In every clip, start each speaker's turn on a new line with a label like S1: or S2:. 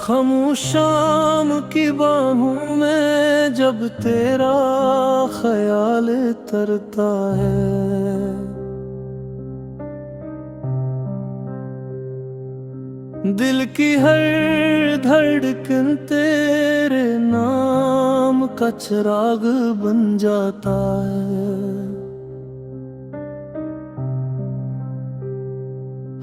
S1: खामोश शाम की बाहों में जब तेरा ख्याल तरता है, दिल की हर धड़कन तेरे नाम का चिराग बन जाता है।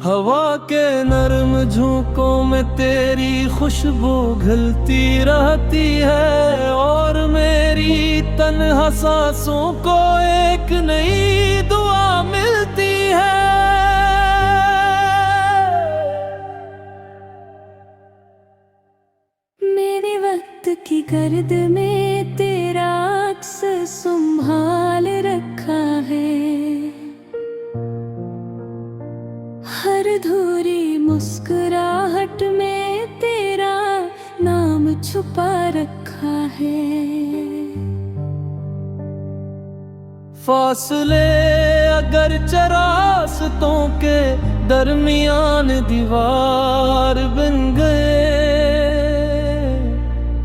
S1: हवा के नरम झोंकों में तेरी खुशबू घुलती रहती है और मेरी तन्हा सांसों को एक नई दुआ मिलती है।
S2: मेरे वक्त की गर्द में तेरा अक्स संभाल रखा है, हर अधूरी मुस्कुराहट में तेरा नाम छुपा रखा है।
S1: फासले अगर रास्तों के दरमियान दीवार बन गए,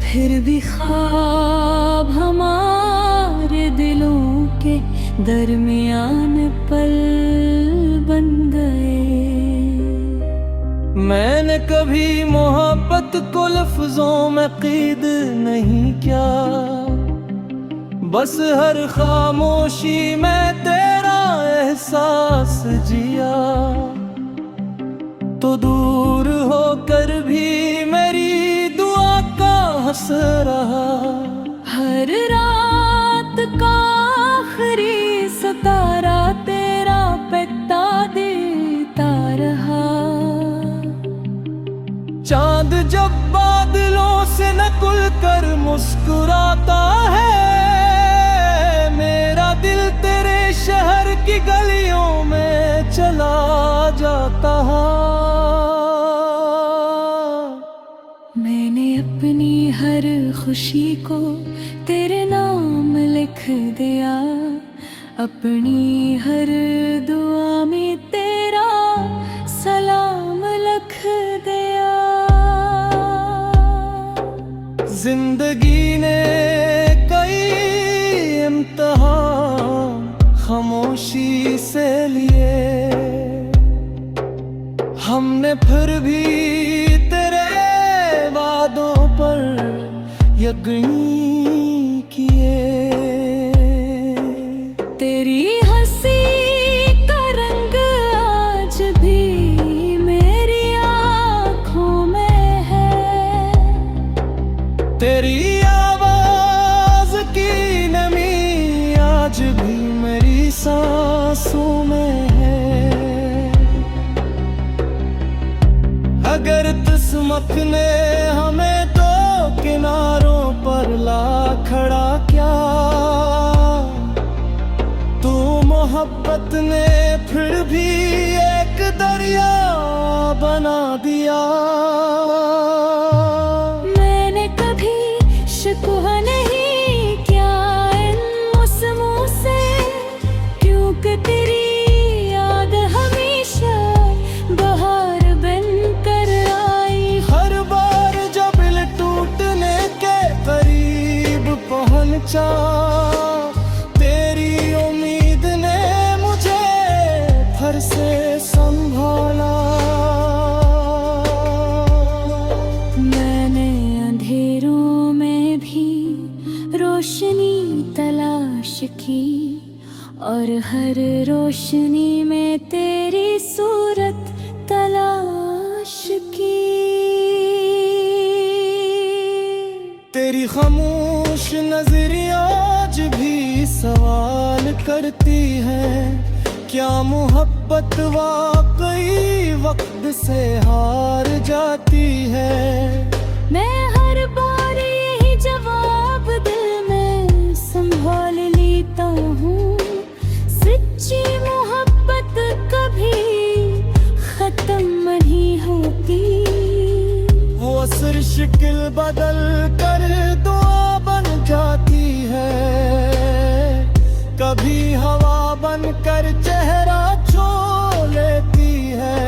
S2: फिर भी ख्वाब हमारे दिलों के दरमियान पल बन गए।
S1: मैंने कभी मोहब्बत को लफ्जों में क़ीद नहीं किया, बस हर खामोशी में तेरा एहसास जिया। तो दूर होकर भी मेरी दुआ का हंस रहा,
S2: हर रात का आखिरी सितारा तेरा पिता देता रहा।
S1: चांद जब बादलों से नकुल कर मुस्कुराता है, मेरा दिल तेरे शहर की गलियों में चला जाता है।
S2: मैंने अपनी हर खुशी को तेरे नाम लिख दिया, अपनी हर दुआ में तेरा सलाम लिख दिया।
S1: जिंदगी ने कई इम्तिहान खामोशी से लिए, हमने फिर भी तेरे वादों पर यकीन किए।
S2: तेरी हंसी का रंग आज भी मेरी आँखों में है,
S1: तेरी आवाज की नमी आज भी मेरी सांसों में है। अगर किस्मत ने हमें दो किनारों पर ला खड़ा किया, तो मोहब्बत ने फिर भी एक दरिया बना दिया।
S2: मैंने कभी शिकवा नहीं किया इन मौसमों से, क्योंकि तेरी याद हमेशा बहार बन कर आई।
S1: हर बार जब दिल टूटने के करीब पहुंचा, तेरी उम्मीद ने मुझे फिर से संभाला।
S2: मैंने अंधेरों में भी रोशनी तलाश की, और हर रोशनी में तेरी सूरत तलाश की।
S1: तेरी खामोश नजरिया आज भी सवाल करती है, क्या मोहब्बत वाकई वक्त से हार जाती है।
S2: मैं हर बार यही जवाब दिल में संभाल लेता हूँ, सच्ची मोहब्बत कभी खत्म नहीं होती।
S1: वो असर शिकिल बदल कर दुआ बन जाती है, कभी हवा बन कर चेहरा छो लेती है,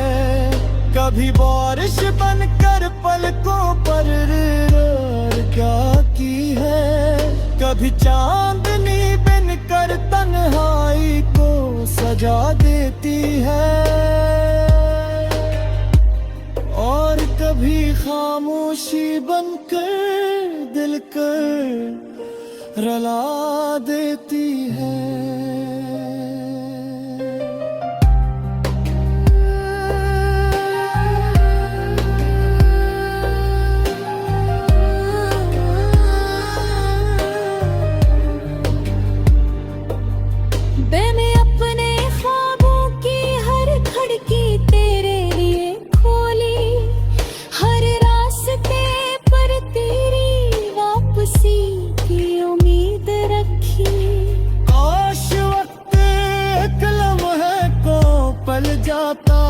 S1: कभी बारिश बनकर पलकों पर कभी चांदनी बिन कर तन्हाई को सजा देती है, और कभी खामोशी बनकर दिल कर रुला देती है।
S2: मैंने अपने ख्वाबों की हर खिड़की तेरे लिए खोली, हर रास्ते पर तेरी वापसी की उम्मीद रखी।
S1: काश वक्त एक लम्हे को पल जाता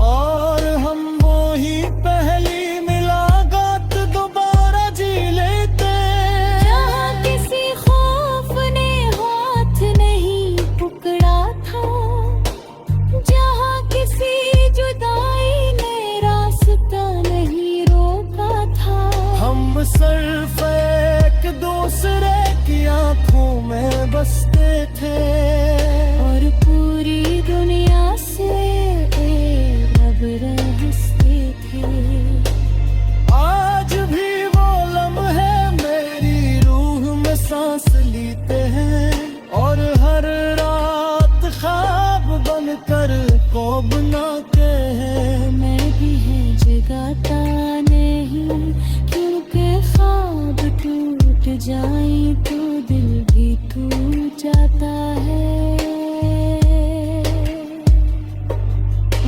S1: और हम वो ही पहली मुलाकात दोबारा जी लेते।
S2: जहाँ किसी खौफ ने हाथ नहीं पकड़ा था, जहाँ किसी जुदाई ने रास्ता नहीं रोका था,
S1: हम सिर्फ एक दूसरे की आंखों में बसते थे,
S2: और पूरी दुनिया से अब रहते थे।
S1: आज भी वो लम्हे मेरी रूह में सांस लेते हैं, और हर रात ख्वाब बनकर को बनाते हैं।
S2: मैं भी है जगाता नहीं, क्योंकि ख्वाब टूट जाए तो दिल भी टूट जाता है।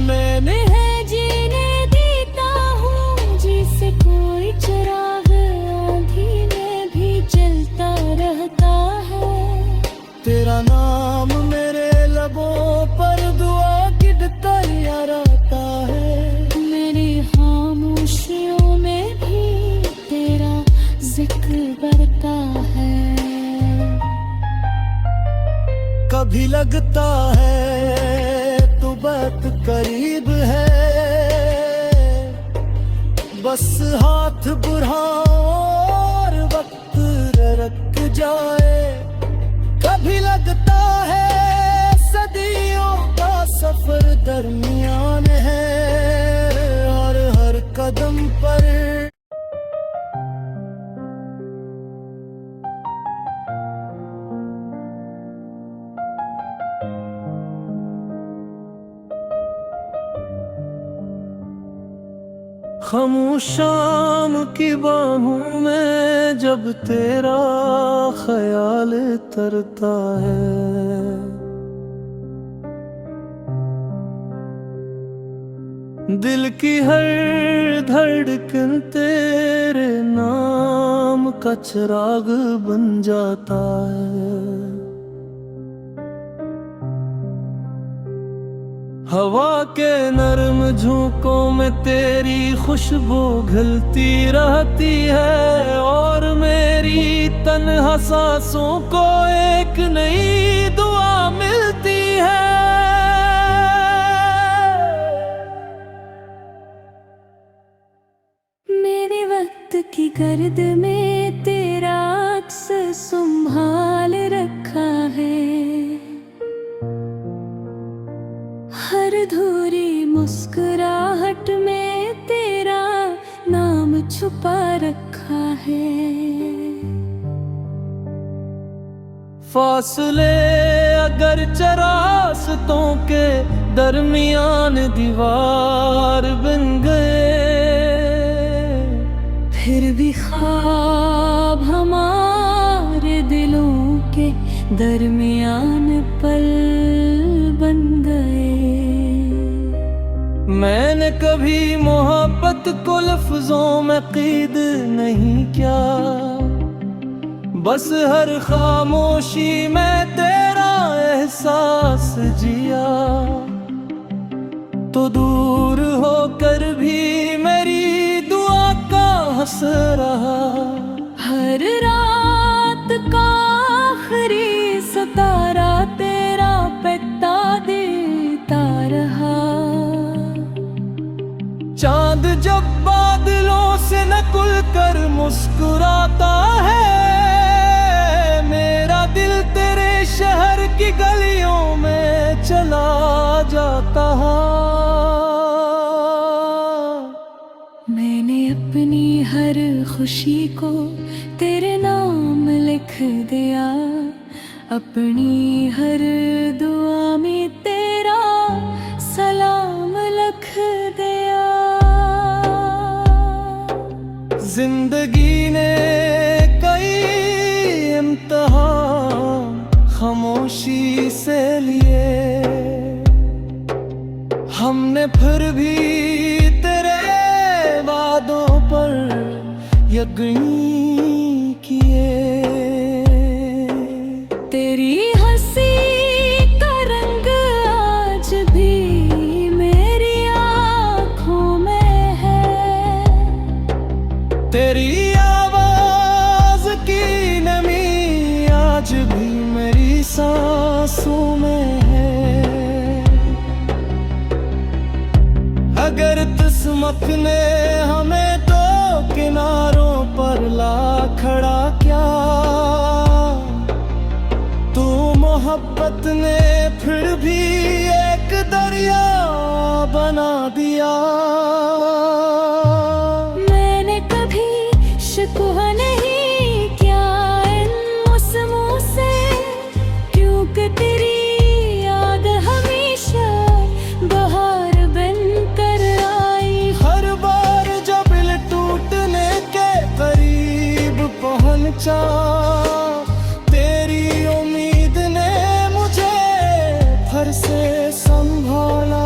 S1: मैंने
S2: है जीने देता हूँ जिसे कोई चिराग आंधी में भी जलता रहता है।
S1: तेरा नाम मेरे लबों पर दुआ की डरिया रहता है।
S2: मेरी खामोशियों में भी तेरा जिक्र बरता है।
S1: कभी लगता है तो बात करीब है, बस हाथ बढ़ाओ और वक्त रख जाए। कभी लगता है सदियों का सफर दरमियान है, और हर कदम पर खामोश शाम की बाहों में जब तेरा ख्याल तरता है, दिल की हर धड़कन तेरे नाम का चिराग बन जाता है। हवा के नरम झोंकों में तेरी खुशबू घुलती रहती है, और मेरी तन्हा सांसों को एक नई दुआ मिलती है।
S2: मेरे वक्त की गर्द में तेरा अक्स संभाल रखा है, हर अधूरी मुस्कुराहट में तेरा नाम छुपा रखा है।
S1: फासले अगर रास्तों के दरमियान दीवार बन गए,
S2: फिर भी ख्वाब हमारे दिलों के दरमियान पल बन गए।
S1: मैंने कभी मोहब्बत को लफ्जों में क़ीद नहीं किया, बस हर खामोशी में तेरा एहसास जिया। तो दूर होकर भी मेरी दुआ का हंस रहा,
S2: हर रात का आखिरी सितारा तेरा पिता देता रहा।
S1: चांद जब बादलों से नकुल कर मुस्कुराता है, की गलियों में चला जाता।
S2: मैंने अपनी हर खुशी को तेरे नाम लिख दिया, अपनी हर दुआ में तेरा सलाम लिख दिया।
S1: जिंदगी ने कई इम्तिहान खामोशी से लिए, हमने फिर भी तेरे वादों पर यकीन किए।
S2: तेरी हंसी का रंग आज भी मेरी आँखों में है,
S1: तेरी आवाज की नमी आज भी मेरी सांसों में है। अगर किस्मत ने हमें तो किनारों पर ला खड़ा क्या, तू मोहब्बत ने फिर भी एक दरिया बना दिया।
S2: मैंने कभी शिकवा नहीं किया इन मौसमों से, क्योंकि तेरी याद हमेशा बहार बन कर आई।
S1: हर बार जब दिल टूटने के करीब पहुंचा, तेरी उम्मीद ने मुझे फिर से संभाला।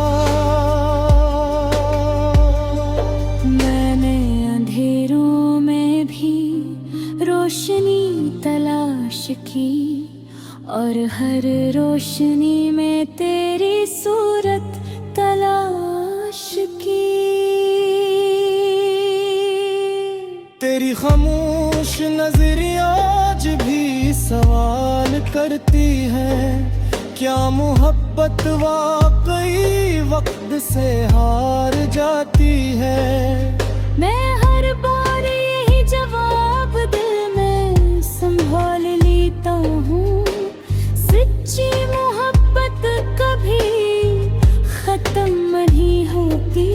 S2: मैंने अंधेरों में भी रोशनी तलाश की, और हर रोशनी में तेरी सूरत तलाश की।
S1: तेरी खामोश नजरिया आज भी सवाल करती है, क्या मोहब्बत वाकई वक्त से हार जाती है।
S2: मैं हर बार यही जवाब दिल में संभाल लेता हूँ, सच्ची मोहब्बत कभी खत्म नहीं होती।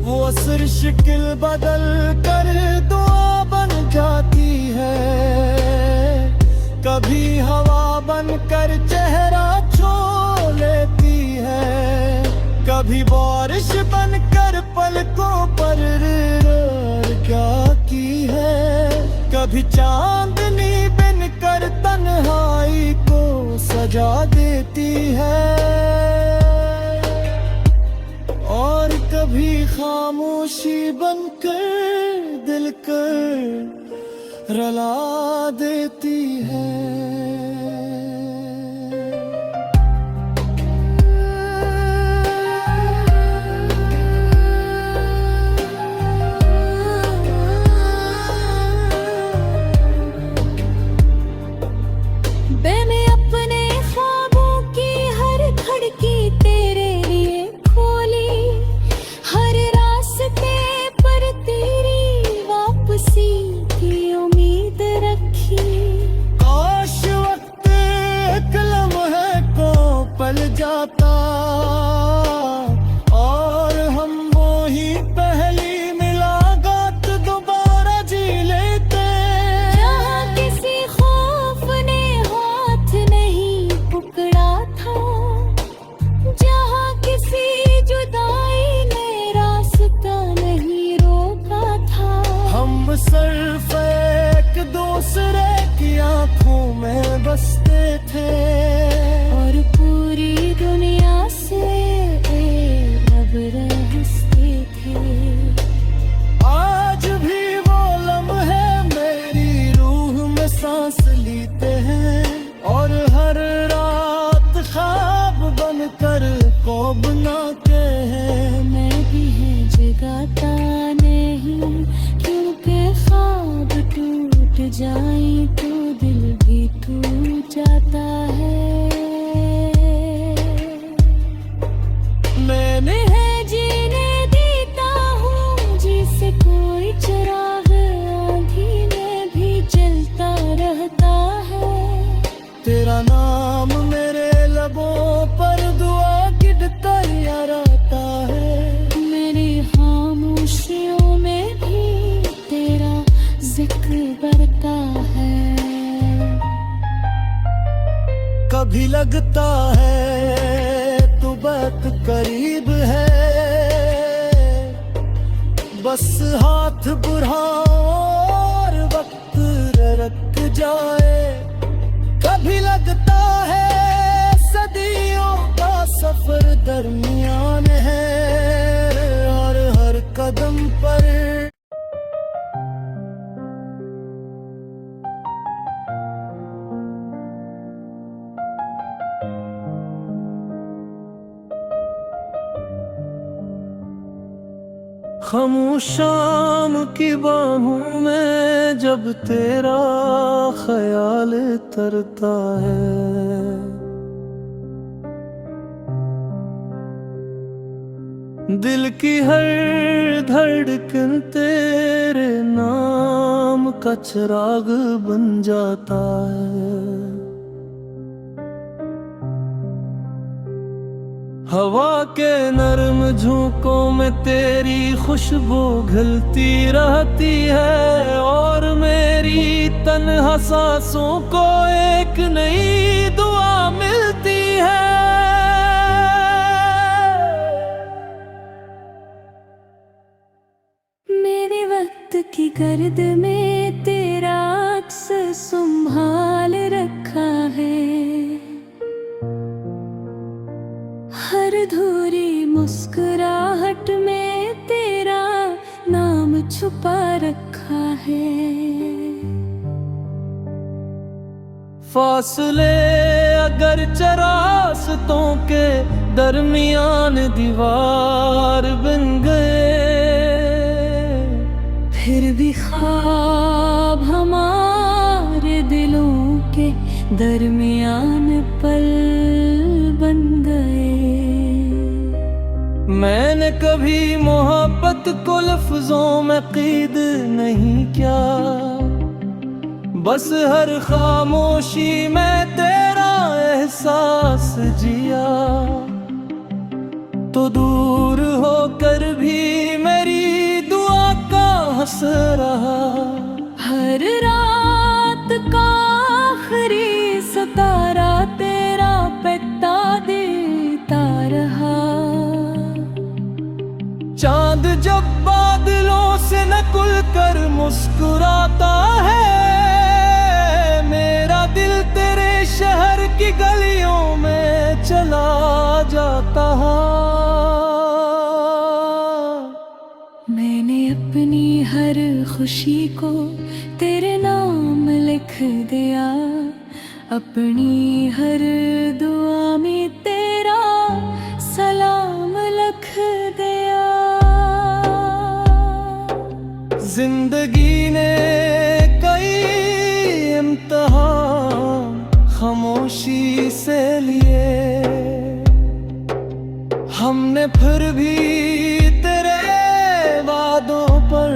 S1: वो असर शिकिल बदल कर दुआ बन जाती है, कभी हवा बन कर चेहरा छू लेती है, कभी बारिश बन कर पलकों पर क्या की है, कभी चांदनी बिन कर तन्हाई को सजा देती है, और कभी खामोशी बनकर दिल कर रला देती है।
S2: मैंने अपने ख्वाबों की हर खिड़की तेरे लिए खोली, हर रास्ते पर तेरी वापसी की उम्मीद रखी।
S1: काश वक्त एक लम्हे को पल जाता, और हम वो ही पहली मुलाकात दोबारा जी लेते।
S2: जहाँ किसी खौफ ने हाथ नहीं पकड़ा था, जहाँ किसी जुदाई ने रास्ता नहीं रोका था।
S1: हम सिर्फ एक दूसरे की आंखों में बसते थे,
S2: और पूरी दुनिया से रब रहते थे।
S1: आज भी वो लम्हे मेरी रूह में सांस लेते हैं, और हर रात ख्वाब बनकर को बनाते हैं।
S2: मैं भी है जगाता नहीं, क्योंकि ख्वाब टूट जाए तो दिल भी टूट जाता है।
S1: कभी लगता है तू बहुत करीब है, बस हाथ बढ़ाओ और वक्त रख जाए। कभी लगता है सदियों का सफर दरमियान है, और हर कदम पर खामोश शाम की बाहों में जब तेरा ख्याल तरता है, दिल की हर धड़कन तेरे नाम का चिराग बन जाता है। हवा के नरम झोंकों में तेरी खुशबू घुलती रहती है, और मेरी तन्हा सांसों को एक नई दुआ मिलती है।
S2: मेरे वक्त की गर्द में तेरा अक्स संभाल रखा है, हर धूरी मुस्कुराहट में तेरा नाम छुपा रखा है।
S1: फासले अगर रास्तों के दरमियान दीवार बन गए,
S2: फिर भी ख्वाब हमारे दिलों के दरमियान पल बन गए।
S1: मैंने कभी मोहब्बत को लफ्जों में क़ीद नहीं किया, बस हर खामोशी में तेरा एहसास जिया। तो दूर होकर भी मेरी दुआ का असर रहा,
S2: हर रात का आखिरी सितारा तेरा पिता देता रहा।
S1: चांद जब बादलों से नकुल कर मुस्कुराता है, मेरा दिल तेरे शहर की गलियों में चला जाता है।
S2: मैंने अपनी हर खुशी को तेरे नाम लिख दिया, अपनी हर दुआ में तेरा सलाम लिख दिया।
S1: जिंदगी ने कई इम्तिहान खामोशी से लिए, हमने फिर भी तेरे वादों पर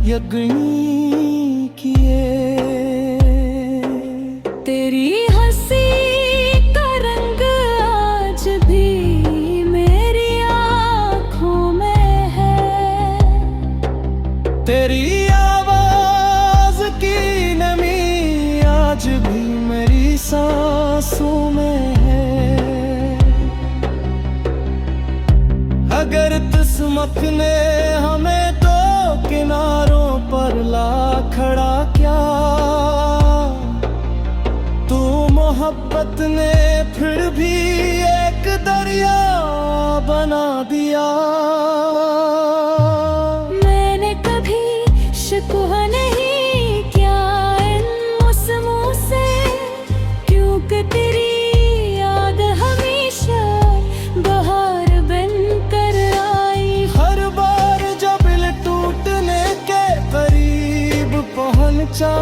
S1: यकीन किए।
S2: तेरी हंसी का रंग आज भी मेरी आँखों में है,
S1: तेरी आवाज की नमी आज भी मेरी सांसों में है। अगर किस्मत ने हमें दो किनारों पर ला खड़ा किया, तो मोहब्बत ने फिर भी एक दरिया बना दिया।
S2: मैंने कभी शिकवा नहीं किया इन मौसमों से, क्योंकि तेरी याद हमेशा बहार बन कर आई।
S1: हर बार जब दिल टूटने के करीब पहुंचा,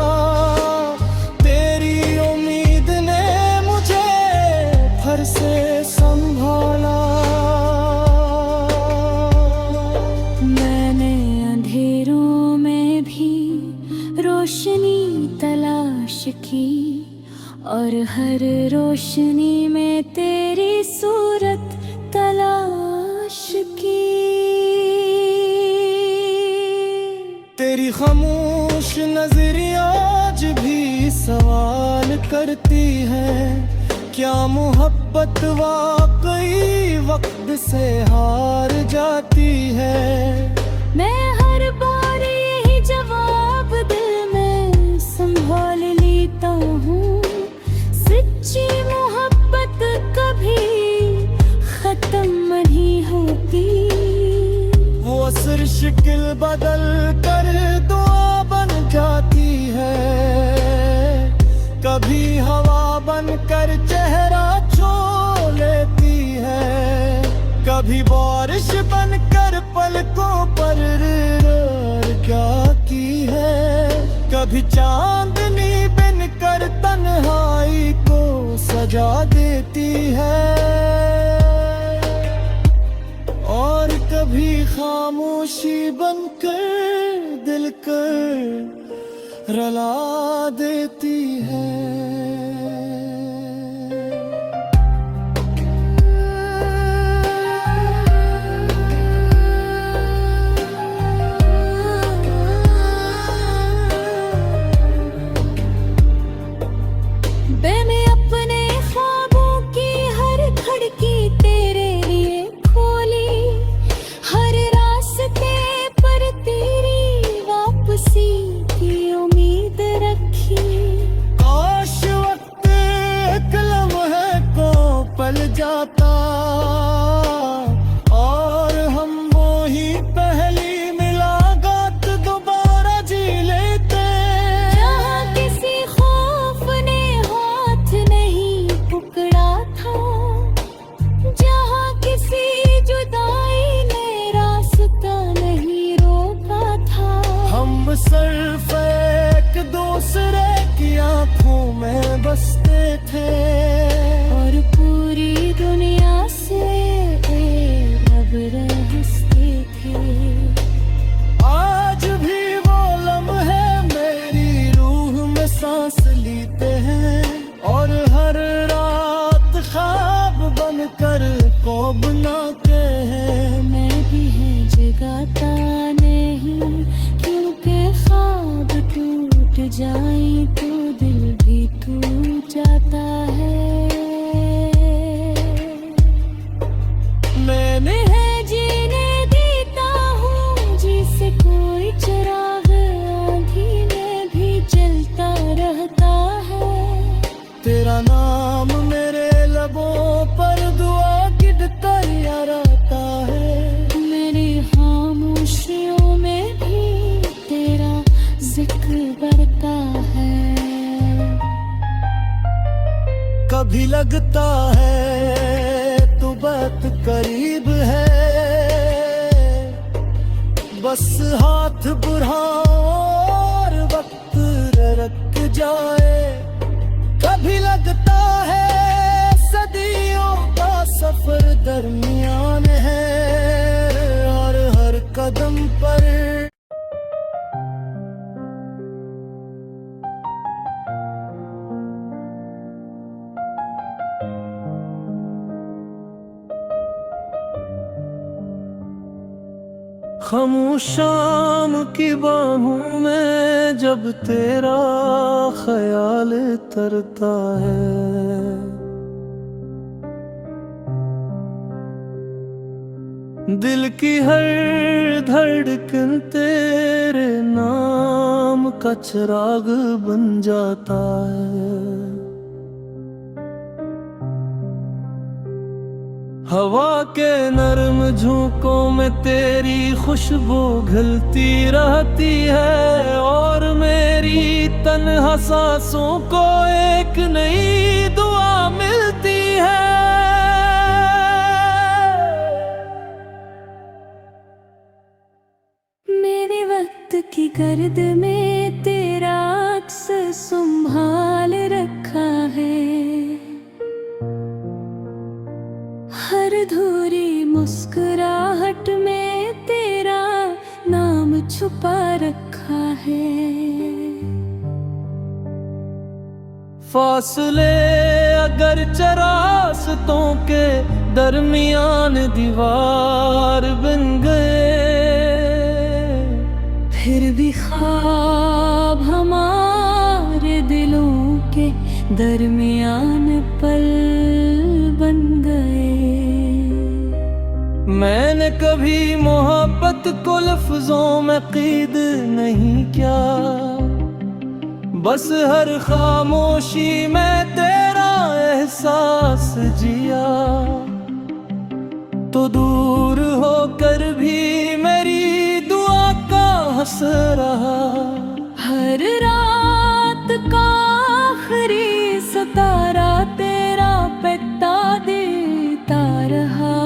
S1: तेरी उम्मीद ने मुझे फिर से संभाला।
S2: मैंने अंधेरों में भी रोशनी तलाश की, और हर रोशनी में तेरी सूरत तलाश की।
S1: तेरी खामोश नजरिया आज भी सवाल करती है, क्या मोहब्बत वाकई वक्त से हार जाती है।
S2: मैं हर बार यही जवाब दिल में संभाल लेता हूँ, सच्ची मोहब्बत कभी खत्म नहीं होती।
S1: वो असर शिकिल बदल कर दुआ बन जाती है, कभी हवा बन कर चेहरा छो लेती है, कभी बारिश बन कर पलकों पर क्या की है, कभी चांदनी बिन कर तन्हाई को सजा देती है, और कभी खामोशी बनकर दिल कर रला देती है।
S2: मैंने अपने ख्वाबों की हर खिड़की तेरे लिए खोली, हर रास्ते पर तेरी वापसी की उम्मीद रखी।
S1: काश वक्त एक लम्हे को पल जाता और हम वो ही पहली मुलाकात दोबारा जी लेते।
S2: जहाँ किसी खौफ ने हाथ नहीं पकड़ा था, जहाँ किसी जुदाई ने रास्ता नहीं रोका था,
S1: हम सिर्फ एक दूसरे की आंखों में बसते थे,
S2: और पूरी दुनिया से रब हंसते थे।
S1: आज भी वो लम्हे मेरी रूह में सांस लेते हैं, और हर रात ख्वाब बनकर को बनाते हैं।
S2: मैं भी है जगाता नहीं, क्योंकि ख्वाब टूट जाए तो दिल भी टूट जाता है। मैंने है जीने देता हूँ, जिसे कोई चिराग आंधी में भी जलता रहता है।
S1: तेरा नाम मेरे लबों पर दुआ गिरता रहता है,
S2: मेरी खामोशियों में भी तेरा जिक्र बढ़ता है।
S1: कभी लगता है तू बात करीब है, बस हाथ बढ़ाओ और वक्त रुक जाए। कभी लगता है सदियों का सफर दरमियान है, और हर कदम पर खामोश शाम की बाहों में जब तेरा ख्याल तरता है, दिल की हर धड़कन तेरे नाम का चिराग बन जाता है। हवा के नरम झोंकों में तेरी खुशबू घुलती रहती है, और मेरी तन्हा सांसों को एक नई दुआ मिलती है।
S2: मेरे वक्त की गर्द में तेरा अक्स संभाल रखा है, हर धूरी मुस्कुराहट में तेरा नाम छुपा रखा है।
S1: फासले अगर रास्तों के दरमियान दीवार बन गए,
S2: फिर भी ख्वाब हमारे दिलों के दरमियान पल बन गए।
S1: मैंने कभी मोहब्बत को लफ्जों में क़ीद नहीं किया, बस हर खामोशी में तेरा एहसास जिया। तो दूर होकर भी मेरी दुआ का हंस रहा,
S2: हर रात का आखिरी सितारा तेरा पिता देता रहा।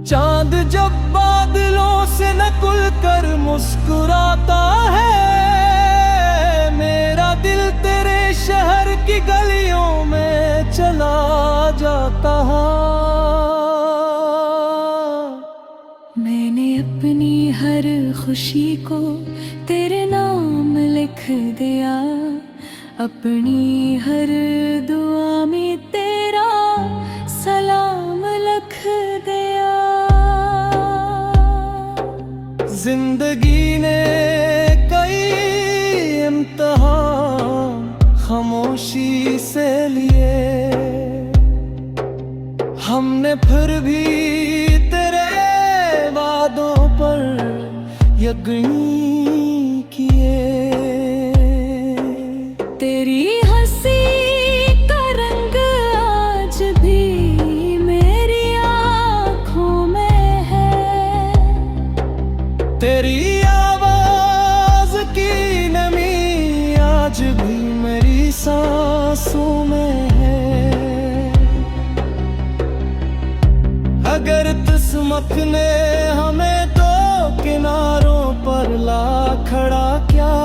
S1: चांद जब बादलों से नकुल कर मुस्कुराता है, मेरा दिल तेरे शहर की गलियों में चला जाता है।
S2: मैंने अपनी हर खुशी को तेरे नाम लिख दिया, अपनी हर दुआ में तेरा सलाम लिख दिया।
S1: जिंदगी ने कई इम्तिहान खामोशी से लिए, हमने फिर भी तेरे वादों पर यकीन किए।
S2: तेरी हंसी का रंग आज भी मेरी आँखों में है,
S1: तेरी आवाज की नमी आज भी मेरी सांसों में है। अगर किस्मत ने हमें दो किनारों पर ला खड़ा किया,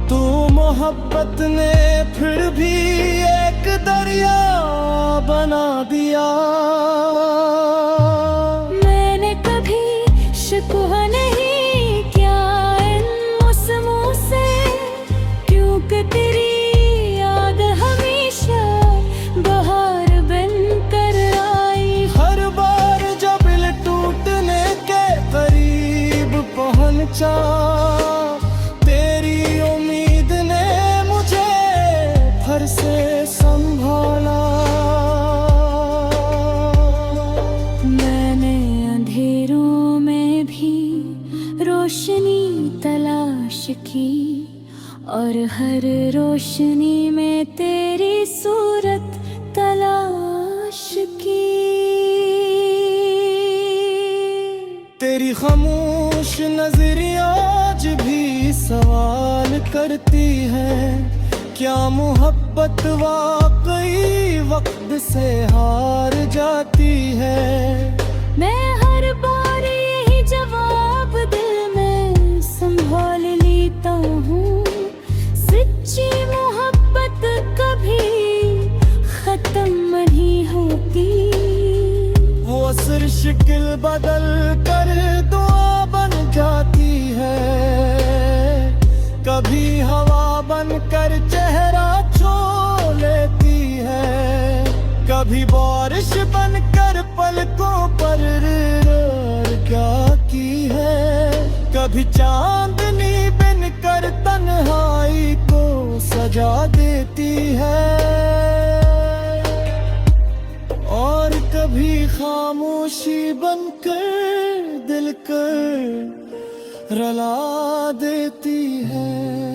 S1: तो मोहब्बत ने फिर भी एक दरिया बना दिया।
S2: मैंने कभी शिकवा नहीं किया इन मौसमों से, क्योंकि तेरी याद हमेशा बहार बन कर आई।
S1: हर बार जब दिल टूटने के करीब पहुंचा, तेरी उम्मीद ने मुझे फिर से संभाला।
S2: मैंने अंधेरों में भी रोशनी तलाश की, और हर रोशनी में तेरी सूरत तलाश की।
S1: तेरी खामोश नजरिया आज भी सवाल करती है, क्या मोहब्बत वाकई वक्त से हार जाती है।
S2: मैं हर बार यही जवाब दिल में संभाल लेता हूँ, सच्ची मोहब्बत कभी खत्म नहीं होती।
S1: वो असर शिकल बदल कर दुआ बन जाती है, कभी हवा बन कर चेहरा छो लेती है, कभी बारिश बन कर पलकों पर क्या की है, कभी चांदनी बन कर तन्हाई को सजा देती है, और कभी खामोशी बनकर दिल कर रुला देती है।